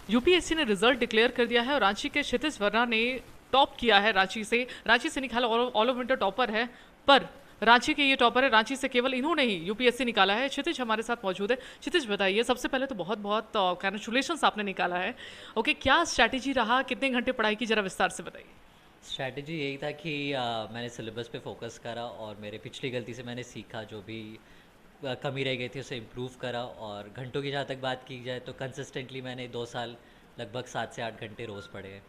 UPSC ने result declare कर दिया है और रांची के क्षितिज वर्मा ने टॉप किया है। रांची से निकाला, ऑल ऑफ इंटर टॉपर है। पर रांची के ये टॉपर है, रांची से केवल इन्होंने ही यूपीएससी निकाला है। क्षितिज हमारे साथ मौजूद है। क्षितिज बताइए, सबसे पहले तो बहुत बहुत कॉन्ग्रेचुलेशन आपने निकाला है। ओके, क्या स्ट्रैटेजी रहा, कितने घंटे पढ़ाई की, जरा विस्तार से बताइए। स्ट्रैटेजी यही था कि मैंने सिलेबस पे फोकस करा और मेरे पिछली गलती से मैंने सीखा, जो भी कमी रह गई थी उसे इम्प्रूव करा। और घंटों की जहाँ तक बात की जाए तो कंसिस्टेंटली मैंने 2 साल लगभग 7 से 8 घंटे रोज़ पढ़े हैं।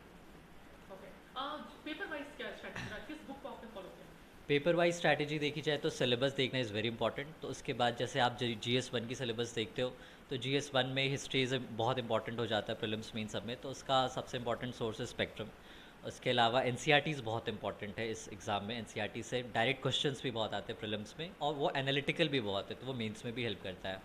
पेपर वाइज क्या स्ट्रैटेजी रहा, किस बुक को आपने फॉलो किया? पेपर वाइज स्ट्रैटेजी देखी जाए तो सिलेबस देखना इज़ वेरी इंपॉर्टेंट। तो उसके बाद जैसे आप GS1 की सिलेबस देखते हो तो GS1 में हिस्ट्री बहुत इंपॉर्टेंट हो जाता है प्रीलिम्स मेन सब में, तो उसका सबसे इंपॉर्टेंट सोर्स है स्पेक्ट्रम। उसके अलावा NCERTs बहुत इंपॉर्टेंट है इस एग्ज़ाम में। NCERT से डायरेक्ट क्वेश्चंस भी बहुत आते हैं प्रीलिम्स में और वो एनालिटिकल भी बहुत है, तो वो मेंस में भी हेल्प करता है।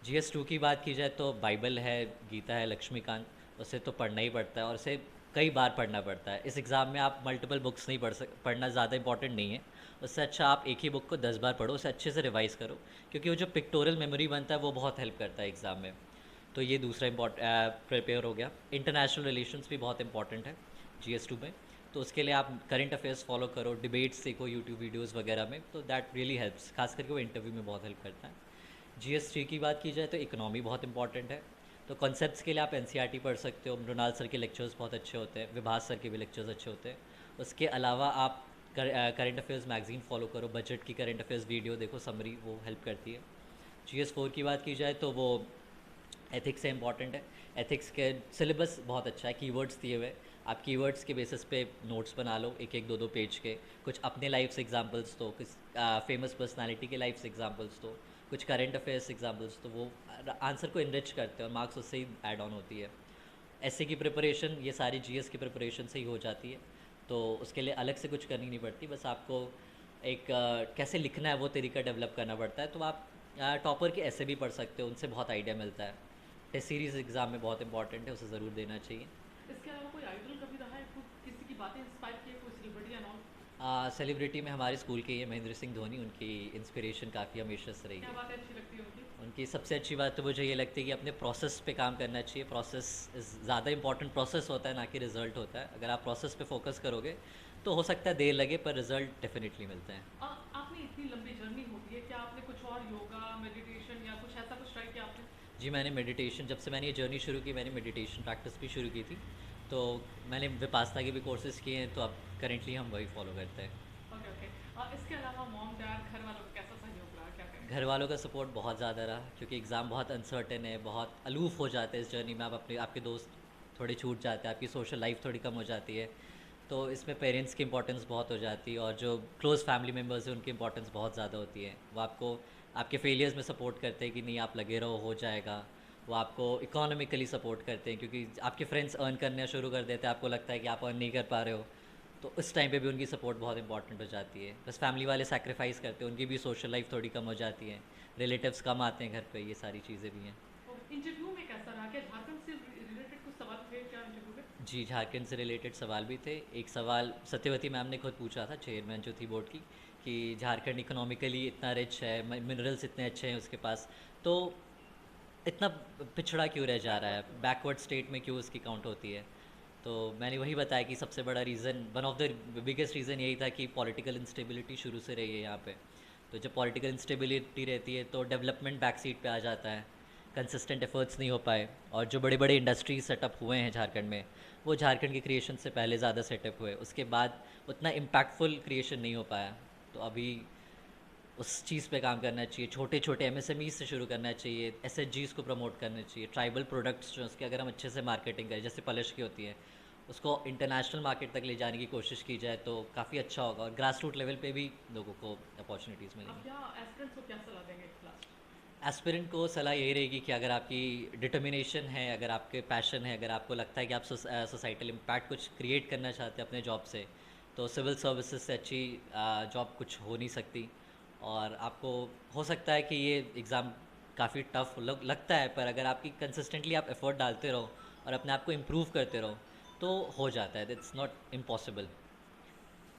GS2 की बात की जाए तो बाइबल है, गीता है, लक्ष्मीकांत, उसे तो पढ़ना ही पड़ता है और उसे कई बार पढ़ना पड़ता है। इस एग्ज़ाम में आप मल्टीपल बुक्स नहीं पढ़ना ज़्यादा इंपॉर्टेंट नहीं है। उससे अच्छा आप एक ही बुक को 10 बार पढ़ो, उसे अच्छे से रिवाइज़ करो, क्योंकि वो जो पिक्टोरियल मेमोरी बनता है वो बहुत हेल्प करता है एग्ज़ाम में। तो ये दूसरा प्रिपेयर हो गया। इंटरनेशनल रिलेशंस भी बहुत इंपॉर्टेंट है GS2 में, तो उसके लिए आप करंट अफेयर्स फॉलो करो, डिबेट्स देखो यूट्यूब वीडियोज़ वगैरह में, तो दैट रियली हेल्प्स, खास करके वो इंटरव्यू में बहुत हेल्प करता है। GS3 की बात की जाए तो इकोनॉमी बहुत इंपॉर्टेंट है। तो कॉन्सेप्ट्स के लिए आप NCERT पढ़ सकते हो। मृणाल सर के लेक्चर्स बहुत अच्छे होते हैं, विभास सर के भी लेक्चर्स अच्छे होते हैं। उसके अलावा आप करंट अफेयर्स मैगजीन फॉलो करो, बजट की करंट अफेयर्स वीडियो देखो, समरी, वो हेल्प करती है। GS4 की बात की जाए तो वो एथिक्स से इंपॉर्टेंट है। एथिक्स के सिलेबस बहुत अच्छा है, कीवर्ड्स दिए हुए, आप कीवर्ड्स के बेसिस पे नोट्स बना लो, एक एक दो दो पेज के। कुछ अपने लाइफ से एग्जांपल्स दो, कुछ फेमस पर्सनालिटी के लाइफ से एग्जांपल्स दो, कुछ करंट अफेयर्स एग्जांपल्स, तो वो आंसर को इनरिच करते हैं और मार्क्स उससे ही ऐड ऑन होती है। एसए की प्रिपरेशन ये सारी GS की प्रिपरेशन से ही हो जाती है, तो उसके लिए अलग से कुछ करनी नहीं पड़ती, बस आपको एक कैसे लिखना है वो तरीका डेवलप करना पड़ता है। तो आप टॉपर के ऐसे भी पढ़ सकते हो, उनसे बहुत आइडिया मिलता है। टेस्ट सीरीज़ एग्ज़ाम में बहुत इंपॉर्टेंट है, उसे ज़रूर देना चाहिए। इसके अलावा कोई आइडल कभी रहा है, किसी की बातें इंस्पायर की है, कोई सेलिब्रिटी एंड ऑल? सेलिब्रिटी में हमारे स्कूल के ये महेंद्र सिंह धोनी, उनकी इंस्पिरेशन काफ़ी हमेशा से रही क्या है। बातें अच्छी लगती है उनकी? उनकी सबसे अच्छी बात तो मुझे ये लगती है कि अपने प्रोसेस पे काम करना चाहिए। प्रोसेस इज़ ज़्यादा इंपॉर्टेंट, प्रोसेस होता है ना कि रिज़ल्ट होता है। अगर आप प्रोसेस पे फोकस करोगे तो हो सकता है देर लगे, पर रिज़ल्ट डेफिनेटली मिलते हैं। आपने इतनी लंबी जर्नी होती है, क्या आपने कुछ और योगा, मेडिटेशन या कुछ ऐसा कुछ ट्राई किया आपने? जी, मैंने मेडिटेशन, जब से मैंने ये जर्नी शुरू की मैंने मेडिटेशन प्रैक्टिस भी शुरू की थी। तो मैंने विपासना के भी कोर्सेज़ किए हैं, तो अब करेंटली हम वही फॉलो करते हैं। Okay okay. इसके अलावा मॉम डैड, घर वालों का कैसा सहयोग रहा, क्या करें? घर वालों का सपोर्ट बहुत ज़्यादा रहा, क्योंकि एग्ज़ाम बहुत अनसर्टेन है, बहुत अलूफ हो जाते हैं इस जर्नी में। आप अपने आपके दोस्त थोड़े छूट जाते हैं, आपकी सोशल लाइफ थोड़ी कम हो जाती है, तो इसमें पेरेंट्स की इंपॉर्टेंस बहुत हो जाती है और जो क्लोज़ फैमिली मेम्बर्स हैं उनकी इंपॉर्टेंस बहुत ज़्यादा होती है। वो आपको आपके फेलियर्स में सपोर्ट करते हैं कि नहीं आप लगे रहो, हो जाएगा। वो आपको इकोनॉमिकली सपोर्ट करते हैं, क्योंकि आपके फ्रेंड्स अर्न करना शुरू कर देते हैं, आपको लगता है कि आप अर्न नहीं कर पा रहे हो, तो उस टाइम पे भी उनकी सपोर्ट बहुत इंपॉर्टेंट हो जाती है। बस फैमिली वाले सैक्रिफाइस करते हैं, उनकी भी सोशल लाइफ थोड़ी कम हो जाती है, रिलेटिव्स कम आते हैं घर पे, ये सारी चीज़ें भी हैं। इंटरव्यू में कैसा रहा, क्या झारखंड से रिलेटेड कुछ सवाल थे क्या इंटरव्यू में? जी, झारखंड से रिलेटेड सवाल भी थे। एक सवाल सत्यवती मैम ने खुद पूछा था, चेयरमैन जो थी बोर्ड की, कि झारखंड इकोनॉमिकली इतना रिच है, मिनरल्स इतने अच्छे हैं उसके पास, तो इतना पिछड़ा क्यों रह जा रहा है, बैकवर्ड स्टेट में क्यों उसकी काउंट होती है। तो मैंने वही बताया कि सबसे बड़ा reason, one of the biggest reason यही था कि पॉलिटिकल इंस्टेबिलिटी शुरू से रही है यहाँ पे। तो जब पॉलिटिकल इंस्टेबिलिटी रहती है तो डेवलपमेंट बैक सीट पे आ जाता है, कंसिस्टेंट एफर्ट्स नहीं हो पाए। और जो बड़े बड़े इंडस्ट्रीज सेटअप हुए हैं झारखंड में, वो झारखंड के क्रिएशन से पहले ज़्यादा सेटअप हुए, उसके बाद उतना इम्पैक्टफुल क्रिएशन नहीं हो पाया। तो अभी उस चीज़ पे काम करना चाहिए, छोटे छोटे MSMEs से शुरू करना चाहिए, SHGs को प्रमोट करना चाहिए, ट्राइबल प्रोडक्ट्स जो उसके अगर हम अच्छे से मार्केटिंग करें, जैसे पलश की होती है, उसको इंटरनेशनल मार्केट तक ले जाने की कोशिश की जाए तो काफ़ी अच्छा होगा और ग्रास रूट लेवल पे भी लोगों को अपॉर्चुनिटीज़ आप मिलेंगी। क्या एस्पिरेंट्स को क्या सलाह देंगे लास्ट? एस्पिरेंट को सलाह यही रहेगी कि अगर आपकी डिटर्मिनेशन है, अगर आपके पैशन है, अगर आपको लगता है कि आप सोसाइटल इम्पैक्ट कुछ क्रिएट करना चाहते हैं अपने जॉब से, तो सिविल सर्विसेज से अच्छी जॉब कुछ हो नहीं सकती। और आपको हो सकता है कि ये एग्ज़ाम काफ़ी टफ लगता है, पर अगर आपकी कंसिस्टेंटली आप एफर्ट डालते रहो और अपने आप को इम्प्रूव करते रहो तो हो जाता है, इट्स नॉट इम्पॉसिबल।